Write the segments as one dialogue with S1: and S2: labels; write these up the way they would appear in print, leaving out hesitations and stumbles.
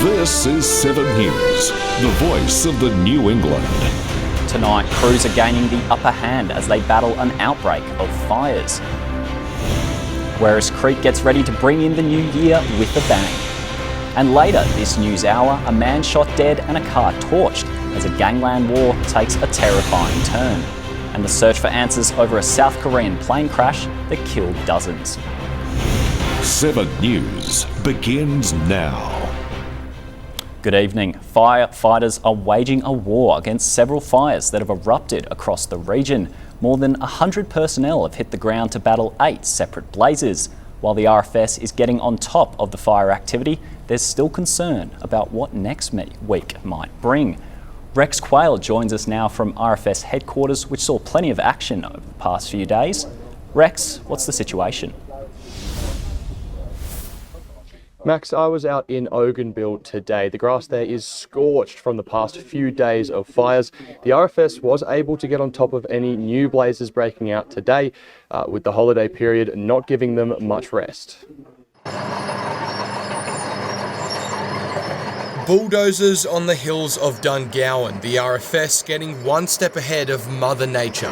S1: This is 7 News, the voice of the New England.
S2: Tonight, crews are gaining the upper hand as they battle an outbreak of fires. Werris Creek gets ready to bring in the new year with a bang. And later this news hour, a man shot dead and a car torched as a gangland war takes a terrifying turn. And the search for answers over a South Korean plane crash that killed dozens.
S1: 7 News begins now.
S2: Good evening. Firefighters are waging a war against several fires that have erupted across the region. More than 100 personnel have hit the ground to battle 8 separate blazes. While the RFS is getting on top of the fire activity, there's still concern about what next week might bring. Rex Quayle joins us now from RFS headquarters, which saw plenty of action over the past few days. Rex, what's the situation?
S3: Max, I was out in Ougaonville today. The grass there is scorched from the past few days of fires. The RFS was able to get on top of any new blazes breaking out today, with the holiday period not giving them much rest.
S4: Bulldozers on the hills of Dungowan, the RFS getting one step ahead of Mother Nature.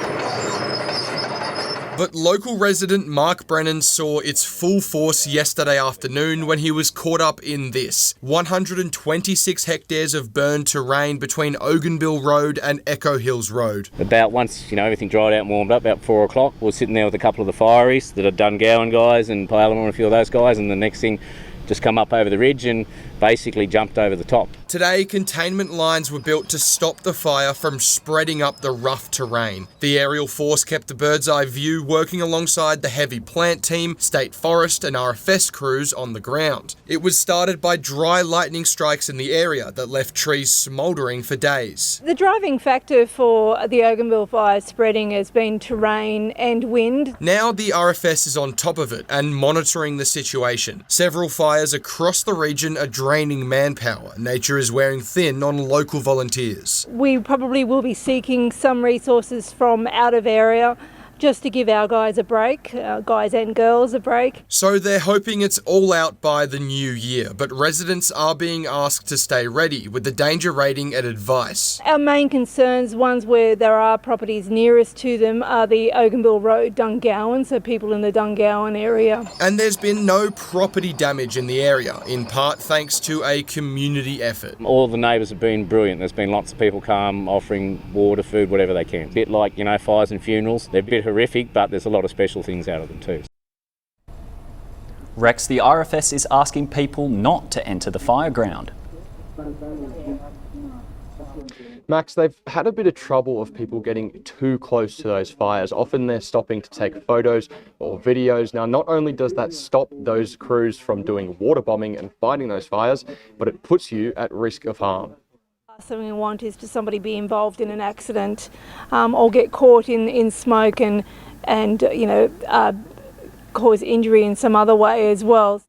S4: But local resident Mark Brennan saw its full force yesterday afternoon when he was caught up in this. 126 hectares of burned terrain between Ougaonville Road and Echo Hills Road.
S5: About once, everything dried out and warmed up, about 4 o'clock, we were sitting there with a couple of the fireys that are Dungowan guys and Palmer and a few of those guys, and the next thing just come up over the ridge and basically jumped over the top.
S4: Today, containment lines were built to stop the fire from spreading up the rough terrain. The aerial force kept a bird's eye view, working alongside the heavy plant team, state forest and RFS crews on the ground. It was started by dry lightning strikes in the area that left trees smouldering for days.
S6: The driving factor for the Ougaonville fire spreading has been terrain and wind.
S4: Now the RFS is on top of it and monitoring the situation. Several fires across the region are draining manpower. Nature is wearing thin on local volunteers.
S6: We probably will be seeking some resources from out of area just to give our guys a break, guys and girls a break.
S4: So they're hoping it's all out by the new year, but residents are being asked to stay ready with the danger rating and advice.
S6: Our main concerns, ones where there are properties nearest to them, are the Ougaonville Road, Dungowan, so people in the Dungowan area.
S4: And there's been no property damage in the area, in part thanks to a community effort.
S5: All the neighbours have been brilliant. There's been lots of people come offering water, food, whatever they can. A bit like, fires and funerals. They're a bit horrific, but there's a lot of special things out of them too.
S2: Rex, the RFS is asking people not to enter the fire ground.
S3: Max, they've had a bit of trouble of people getting too close to those fires. Often they're stopping to take photos or videos. Now, not only does that stop those crews from doing water bombing and fighting those fires, but it puts you at risk of harm.
S6: Last thing we want is for somebody to be involved in an accident or get caught in smoke and cause injury in some other way as well.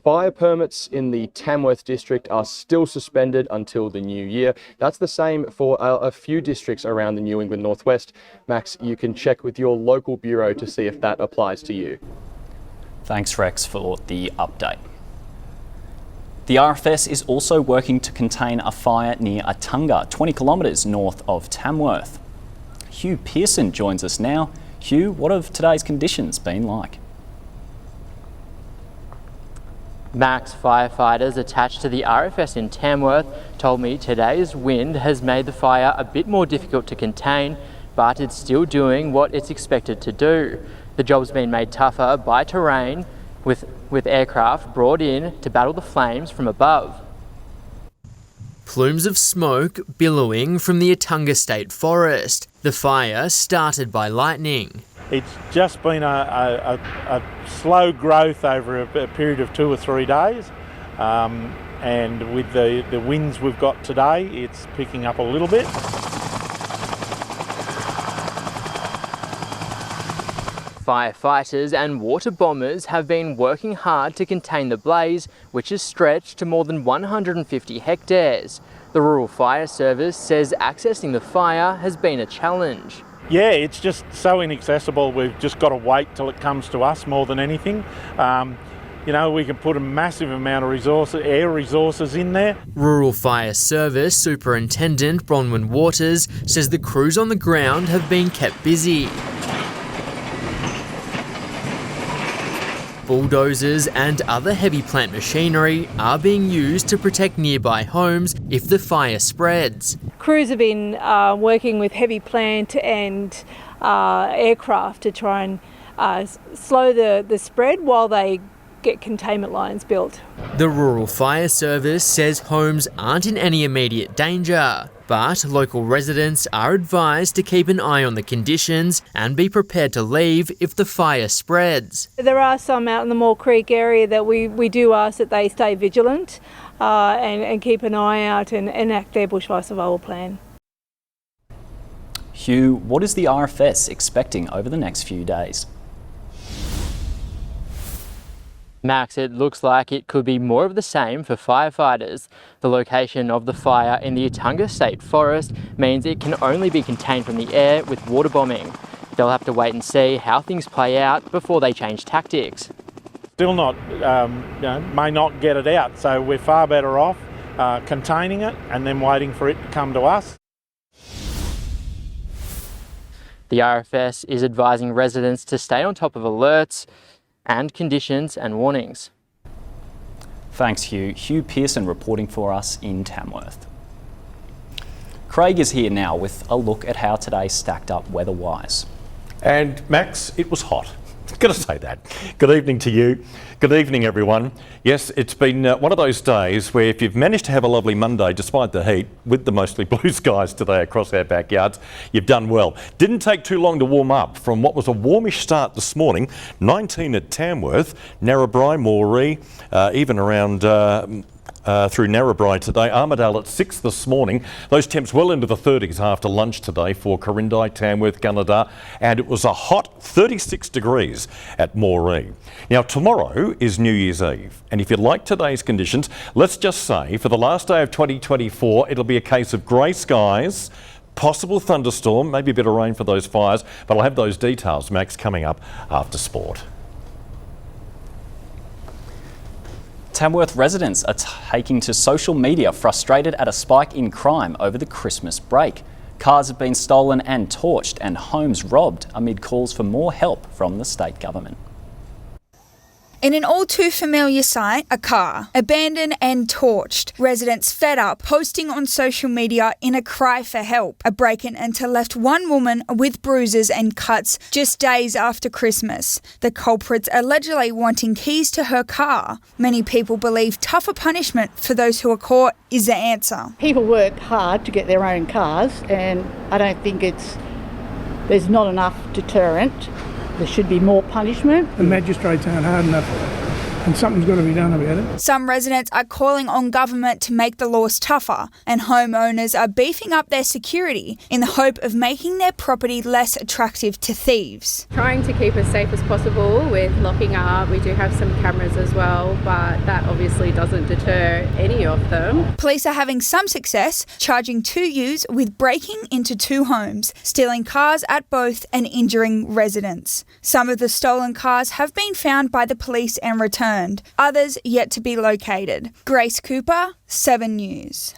S3: Fire permits in the Tamworth district are still suspended until the new year. That's the same for a few districts around the New England Northwest. Max, you can check with your local bureau to see if that applies to you.
S2: Thanks, Rex, for the update. The RFS is also working to contain a fire near Attunga, 20 kilometres north of Tamworth. Hugh Pearson joins us now. Hugh, what have today's conditions been like?
S7: Max, firefighters attached to the RFS in Tamworth told me today's wind has made the fire a bit more difficult to contain, but it's still doing what it's expected to do. The job's been made tougher by terrain, with aircraft brought in to battle the flames from above.
S8: Plumes of smoke billowing from the Attunga State Forest. The fire started by lightning.
S9: It's just been a slow growth over a period of 2 or 3 days, and with the winds we've got today, it's picking up a little bit.
S7: Firefighters and water bombers have been working hard to contain the blaze, which has stretched to more than 150 hectares. The Rural Fire Service says accessing the fire has been a challenge.
S9: Yeah, it's just so inaccessible. We've just got to wait till it comes to us more than anything. You know, we can put a massive amount of resources, air resources in there.
S8: Rural Fire Service Superintendent Bronwyn Waters says the crews on the ground have been kept busy. Bulldozers and other heavy plant machinery are being used to protect nearby homes if the fire spreads.
S6: Crews have been working with heavy plant and aircraft to try and slow the spread while they get containment lines built.
S8: The Rural Fire Service says homes aren't in any immediate danger, but local residents are advised to keep an eye on the conditions and be prepared to leave if the fire spreads.
S6: There are some out in the Moore Creek area that we do ask that they stay vigilant and keep an eye out and enact their bushfire survival plan.
S2: Hugh, what is the RFS expecting over the next few days?
S7: Max, it looks like it could be more of the same for firefighters. The location of the fire in the Attunga State Forest means it can only be contained from the air with water bombing. They'll have to wait and see how things play out before they change tactics.
S9: Still not, may not get it out, so we're far better off containing it and then waiting for it to come to us.
S7: The RFS is advising residents to stay on top of alerts and conditions and warnings.
S2: Thanks, Hugh. Hugh Pearson reporting for us in Tamworth. Craig is here now with a look at how today stacked up weather-wise.
S10: And Max, it was hot. Got to say that. Good evening to you. Good evening, everyone. Yes, it's been one of those days where if you've managed to have a lovely Monday despite the heat, with the mostly blue skies today across our backyards, you've done well. Didn't take too long to warm up from what was a warmish start this morning. 19 at Tamworth, Narrabri, Moree, even around through Narrabri today. Armidale at 6 this morning. Those temps well into the 30s after lunch today for Corindai, Tamworth, Gunnedah, and it was a hot 36 degrees at Moree. Now tomorrow is New Year's Eve, and if you like today's conditions, let's just say for the last day of 2024 it'll be a case of grey skies, possible thunderstorm, maybe a bit of rain for those fires, but I'll have those details, Max, coming up after sport.
S2: Tamworth residents are taking to social media frustrated at a spike in crime over the Christmas break. Cars have been stolen and torched and homes robbed amid calls for more help from the state government.
S11: In an all too familiar sight, a car, abandoned and torched. Residents fed up, posting on social media in a cry for help. A break-in-enter left one woman with bruises and cuts just days after Christmas. The culprits allegedly wanting keys to her car. Many people believe tougher punishment for those who are caught is the answer.
S12: People work hard to get their own cars, and I don't think there's not enough deterrent. There should be more punishment.
S13: The magistrates aren't hard enough, and something's got to be done about it.
S11: Some residents are calling on government to make the laws tougher, and homeowners are beefing up their security in the hope of making their property less attractive to thieves.
S14: Trying to keep as safe as possible with locking up. We do have some cameras as well, but that obviously doesn't deter any of them.
S11: Police are having some success, charging 2 youths with breaking into 2 homes, stealing cars at both and injuring residents. Some of the stolen cars have been found by the police and returned. Others yet to be located. Grace Cooper, 7 News.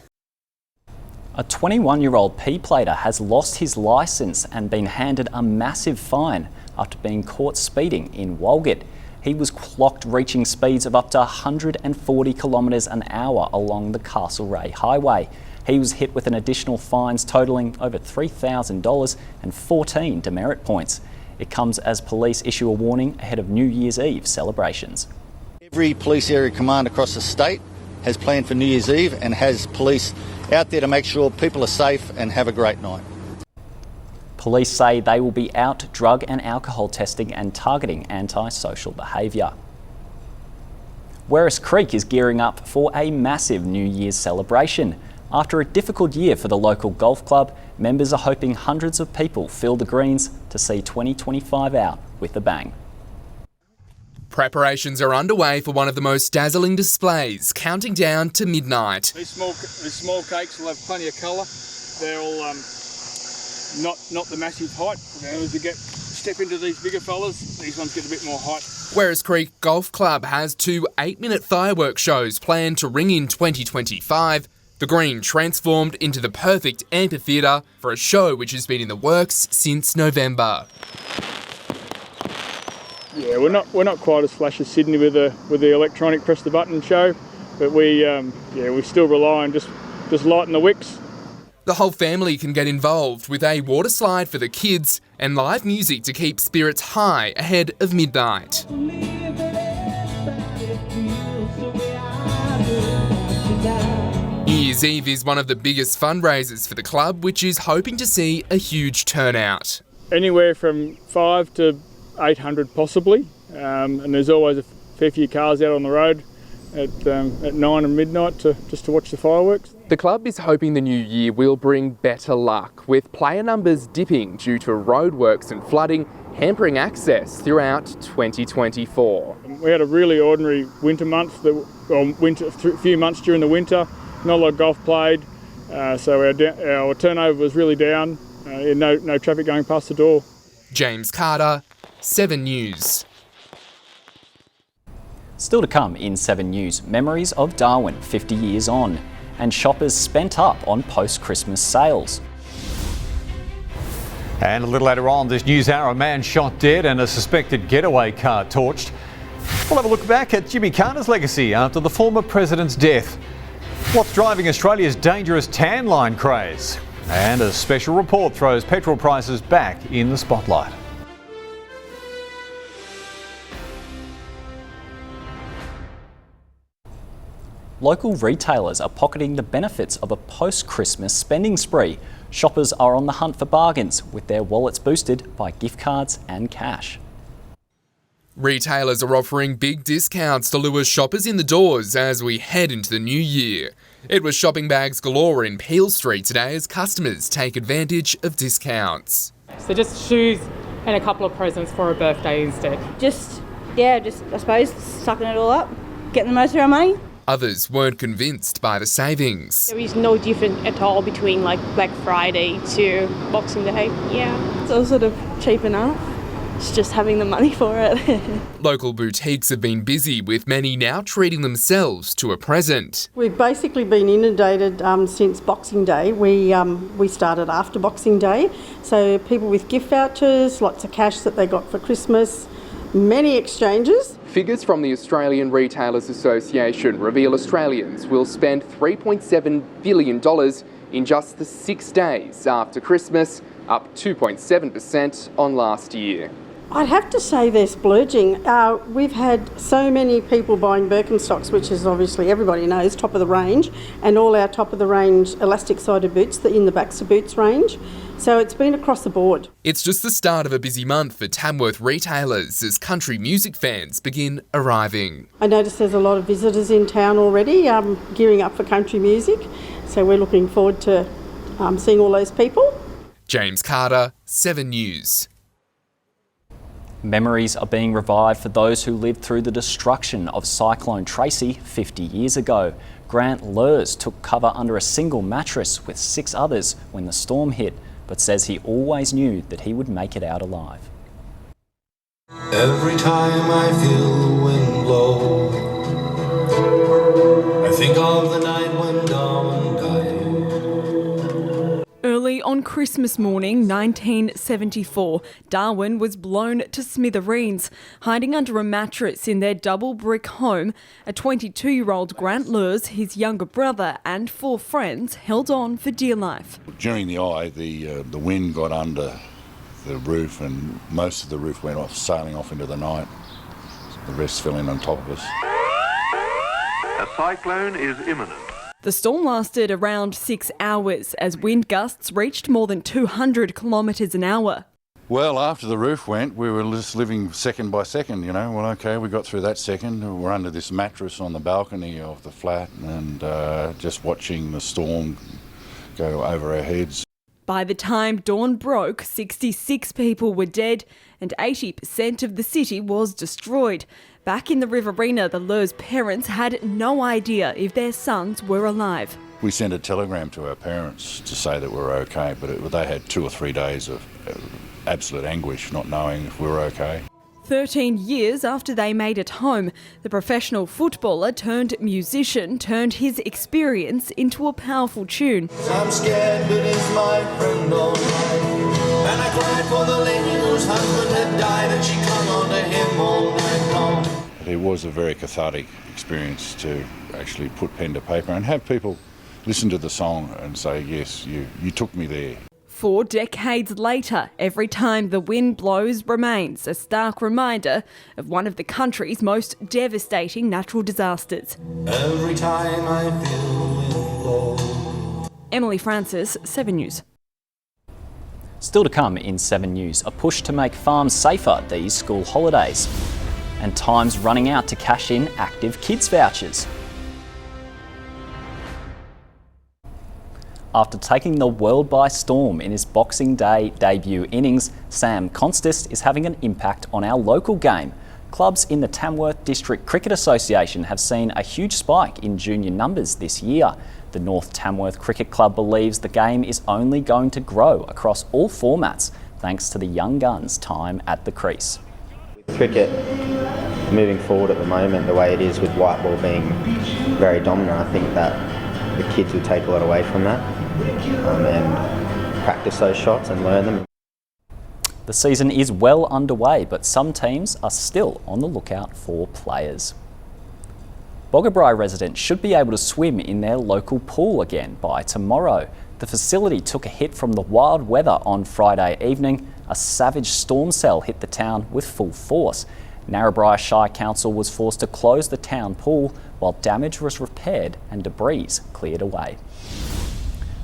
S2: A 21-year-old P-plater has lost his licence and been handed a massive fine after being caught speeding in Walgett. He was clocked reaching speeds of up to 140 kilometres an hour along the Castlereagh Highway. He was hit with an additional fines totalling over $3,000 and 14 demerit points. It comes as police issue a warning ahead of New Year's Eve celebrations.
S15: Every police area command across the state has planned for New Year's Eve and has police out there to make sure people are safe and have a great night.
S2: Police say they will be out drug and alcohol testing and targeting antisocial behaviour. Werris Creek is gearing up for a massive New Year's celebration. After a difficult year for the local golf club, members are hoping hundreds of people fill the greens to see 2025 out with a bang.
S4: Preparations are underway for one of the most dazzling displays, counting down to midnight.
S16: These small cakes will have plenty of colour. They're all not the massive height. As you step into these bigger fellas, these ones get a bit more height.
S4: Werris Creek Golf Club has 2 8-minute fireworks shows planned to ring in 2025. The green transformed into the perfect amphitheatre for a show which has been in the works since November.
S16: Yeah, we're not quite as flash as Sydney with the electronic press the button show, but we still rely on just lighting the wicks.
S4: The whole family can get involved with a water slide for the kids and live music to keep spirits high ahead of midnight. New Year's Eve is one of the biggest fundraisers for the club, which is hoping to see a huge turnout.
S16: Anywhere from 5 to 800 possibly, and there's always a fair few cars out on the road at 9 and midnight just to watch the fireworks.
S17: The club is hoping the new year will bring better luck, with player numbers dipping due to roadworks and flooding hampering access throughout 2024.
S16: We had a really ordinary winter month, a few months during the winter, not a lot of golf played, so our turnover was really down, no traffic going past the door.
S4: James Carter, 7 News.
S2: Still to come in 7 News, memories of Darwin 50 years on, and shoppers spent up on post-Christmas sales.
S18: And a little later on this news hour, a man shot dead and a suspected getaway car torched. We'll have a look back at Jimmy Carter's legacy after the former president's death. What's driving Australia's dangerous tan line craze? And a special report throws petrol prices back in the spotlight.
S2: Local retailers are pocketing the benefits of a post-Christmas spending spree. Shoppers are on the hunt for bargains, with their wallets boosted by gift cards and cash.
S4: Retailers are offering big discounts to lure shoppers in the doors as we head into the new year. It was shopping bags galore in Peel Street today as customers take advantage of discounts.
S19: So just shoes and a couple of presents for a birthday instead.
S20: Just I suppose sucking it all up, getting the most of our money.
S4: Others weren't convinced by the savings.
S21: There is no difference at all between like Black Friday to Boxing Day. Yeah.
S22: It's all sort of cheap enough. It's just having the money for it.
S4: Local boutiques have been busy, with many now treating themselves to a present.
S23: We've basically been inundated since Boxing Day. We started after Boxing Day. So people with gift vouchers, lots of cash that they got for Christmas, many exchanges.
S17: Figures from the Australian Retailers Association reveal Australians will spend $3.7 billion in just the 6 days after Christmas, up 2.7% on last year.
S23: I'd have to say they're splurging. We've had so many people buying Birkenstocks, which is obviously, everybody knows, top of the range, and all our top of the range elastic-sided boots in the Baxter Boots range. So it's been across the board.
S4: It's just the start of a busy month for Tamworth retailers as country music fans begin arriving.
S23: I notice there's a lot of visitors in town already, gearing up for country music. So we're looking forward to seeing all those people.
S4: James Carter, 7 News.
S2: Memories are being revived for those who lived through the destruction of Cyclone Tracy 50 years ago. Grant Lurs took cover under a single mattress with 6 others when the storm hit, but says he always knew that he would make it out alive.
S24: Every time I feel the wind blow, I think of the night when Darwin died.
S25: Early on Christmas morning 1974, Darwin was blown to smithereens. Hiding under a mattress in their double brick home, a 22-year-old Grant Lurs, his younger brother and 4 friends held on for dear life.
S26: During the eye, the wind got under the roof and most of the roof went off, sailing off into the night. The rest fell in on top of us.
S27: A cyclone is imminent.
S25: The storm lasted around 6 hours as wind gusts reached more than 200 kilometres an hour.
S26: Well, after the roof went, we were just living second by second, you know. Well, okay, we got through that second. We're under this mattress on the balcony of the flat and just watching the storm go over our heads.
S25: By the time dawn broke, 66 people were dead and 80% of the city was destroyed. Back in the Riverina, the Lurs parents had no idea if their sons were alive.
S26: We sent a telegram to our parents to say that we were okay, but they had 2 or 3 days of absolute anguish, not knowing if we were okay.
S25: 13 years after they made it home, the professional footballer turned musician turned his experience into a powerful tune.
S24: I'm scared, but it's my friend all night. And I cried for the lady whose husband had died, and she clung on to him all night long.
S26: It was a very cathartic experience to actually put pen to paper and have people listen to the song and say, yes, you took me there.
S25: 4 decades later, every time the wind blows remains a stark reminder of one of the country's most devastating natural disasters.
S24: Every time I feel the wind blow.
S25: Emily Francis, 7 News.
S2: Still to come in 7 News, a push to make farms safer these school holidays. And time's running out to cash in active kids vouchers. After taking the world by storm in his Boxing Day debut innings, Sam Constis is having an impact on our local game. Clubs in the Tamworth District Cricket Association have seen a huge spike in junior numbers this year. The North Tamworth Cricket Club believes the game is only going to grow across all formats, thanks to the young guns' time at the crease.
S1: Cricket moving forward at the moment, the way it is with white ball being very dominant, I think that the kids will take a lot away from that and practice those shots and learn them.
S2: The season is well underway, but some teams are still on the lookout for players. Boggabri residents should be able to swim in their local pool again by tomorrow. The facility took a hit from the wild weather on Friday evening. A savage storm cell hit the town with full force. Narrabri Shire Council was forced to close the town pool while damage was repaired and debris cleared away.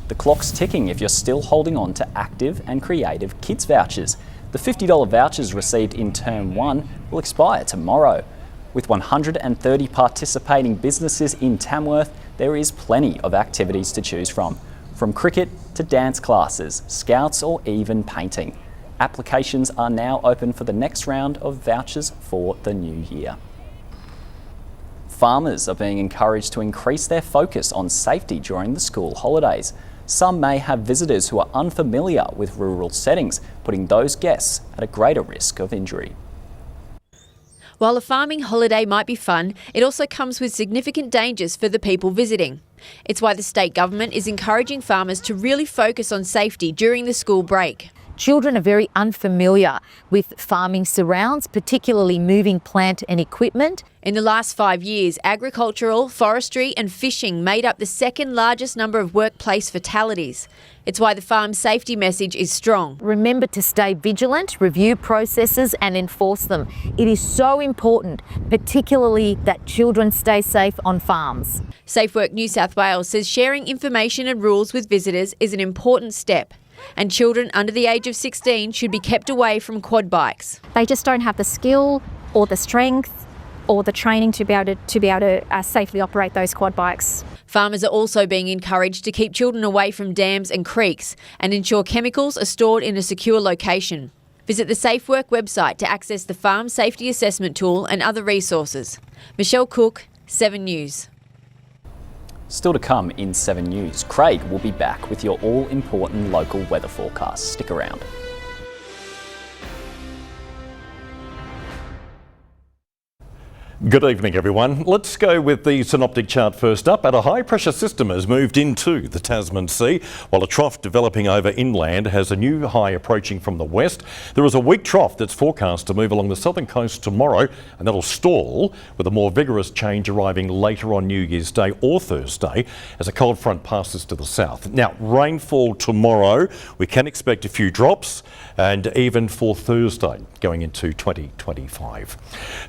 S2: The clock's ticking if you're still holding on to active and creative kids vouchers. The $50 vouchers received in Term 1 will expire tomorrow. With 130 participating businesses in Tamworth, there is plenty of activities to choose from cricket to dance classes, scouts or even painting. Applications are now open for the next round of vouchers for the new year. Farmers are being encouraged to increase their focus on safety during the school holidays. Some may have visitors who are unfamiliar with rural settings, putting those guests at a greater risk of injury.
S3: While a farming holiday might be fun, it also comes with significant dangers for the people visiting. It's why the state government is encouraging farmers to really focus on safety during the school break.
S5: Children are very unfamiliar with farming surrounds, particularly moving plant and equipment.
S3: In the last 5 years, agricultural, forestry and fishing made up the second largest number of workplace fatalities. It's why the farm safety message is strong.
S5: Remember to stay vigilant, review processes and enforce them. It is so important, particularly that children stay safe on farms.
S3: SafeWork New South Wales says sharing information and rules with visitors is an important step. And children under the age of 16 should be kept away from quad bikes.
S6: They just don't have the skill or the strength or the training to be able to safely operate those quad bikes.
S3: Farmers are also being encouraged to keep children away from dams and creeks and ensure chemicals are stored in a secure location. Visit the SafeWork website to access the Farm Safety Assessment Tool and other resources. Michelle Cook, 7 News.
S2: Still to come in 7 News, Craig will be back with your all-important local weather forecast. Stick around.
S10: Good evening, everyone. Let's go with the synoptic chart first up. A high-pressure system has moved into the Tasman Sea, while a trough developing over inland has a new high approaching from the west. There is a weak trough that's forecast to move along the southern coast tomorrow, and that'll stall with a more vigorous change arriving later on New Year's Day or Thursday as a cold front passes to the south. Now, rainfall tomorrow, we can expect a few drops, and even for Thursday going into 2025.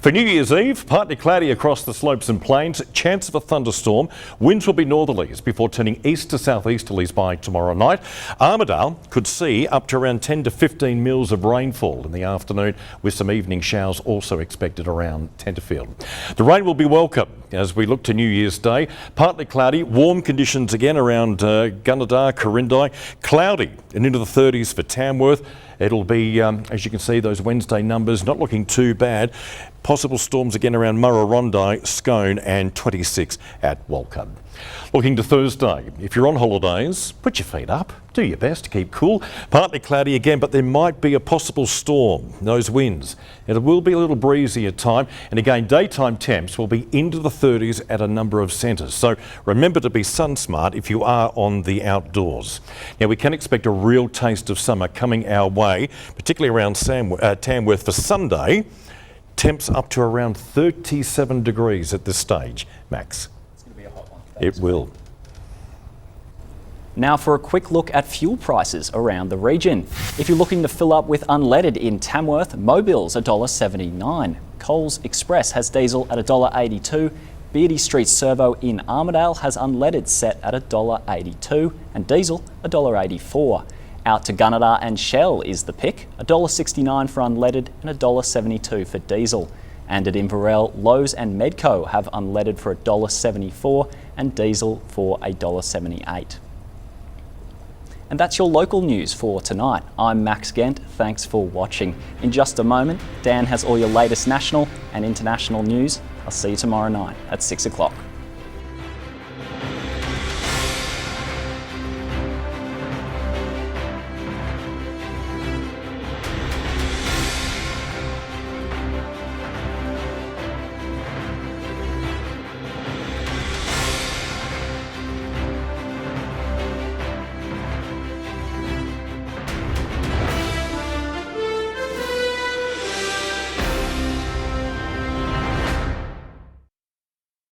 S10: For New Year's Eve, partly cloudy across the slopes and plains, chance of a thunderstorm. Winds will be northerlies before turning east to southeasterlies by tomorrow night. Armidale could see up to around 10 to 15 mils of rainfall in the afternoon, with some evening showers also expected around Tenterfield. The rain will be welcome as we look to New Year's Day. Partly cloudy, warm conditions again around Gunnedah, Corindai. Cloudy and into the 30s for Tamworth. It'll be, as you can see, those Wednesday numbers not looking too bad. Possible storms again around Murrurundi, Scone and 26 at Walcott. Looking to Thursday, if you're on holidays, put your feet up, do your best to keep cool. Partly cloudy again, but there might be a possible storm, those winds. It will be a little breezy at time, and again daytime temps will be into the 30s at a number of centres. So remember to be sun smart if you are on the outdoors. Now we can expect a real taste of summer coming our way, particularly around Tamworth for Sunday. Temps up to around 37 degrees at this stage. Max. It will.
S2: Now for a quick look at fuel prices around the region. If you're looking to fill up with unleaded in Tamworth, Mobil's $1.79. Coles Express has diesel at $1.82. Beatty Street Servo in Armidale has unleaded set at $1.82 and diesel $1.84. Out to Gunnedah and Shell is the pick, $1.69 for unleaded and $1.72 for diesel. And at Inverell, Lowe's and Medco have unleaded for $1.74 and diesel for $1.78. And that's your local news for tonight. I'm Max Ghent. Thanks for watching. In just a moment, Dan has all your latest national and international news. I'll see you tomorrow night at 6 o'clock.